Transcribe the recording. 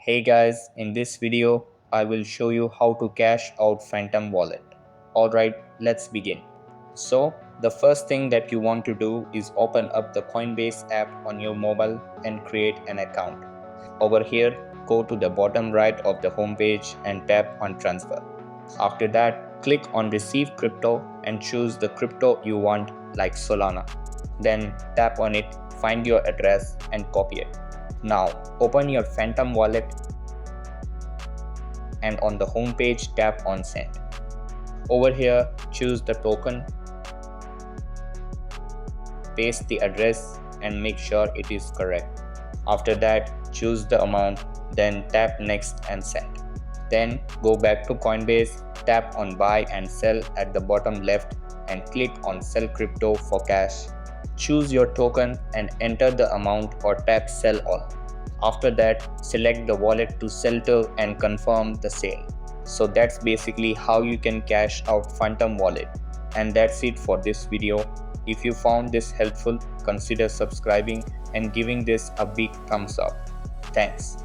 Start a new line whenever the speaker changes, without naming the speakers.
Hey guys, in this video, I will show you how to cash out Phantom Wallet. Alright, let's begin. So, the first thing that you want to do is open up the Coinbase app on your mobile and create an account. Over here, go to the bottom right of the homepage and tap on Transfer. After that, click on Receive Crypto and choose the crypto you want like Solana. Then tap on it, find your address and copy it. Now, open your Phantom wallet and on the home page tap on Send. Over here, choose the token, paste the address and make sure it is correct. After that, choose the amount, then tap Next and Send. Then go back to Coinbase, tap on Buy and Sell at the bottom left and click on Sell Crypto for cash. Choose your token and enter the amount or tap Sell All. After that, select the wallet to sell to and confirm the sale. So that's basically how you can cash out Phantom wallet. And that's it for this video. If you found this helpful, consider subscribing and giving this a big thumbs up. Thanks.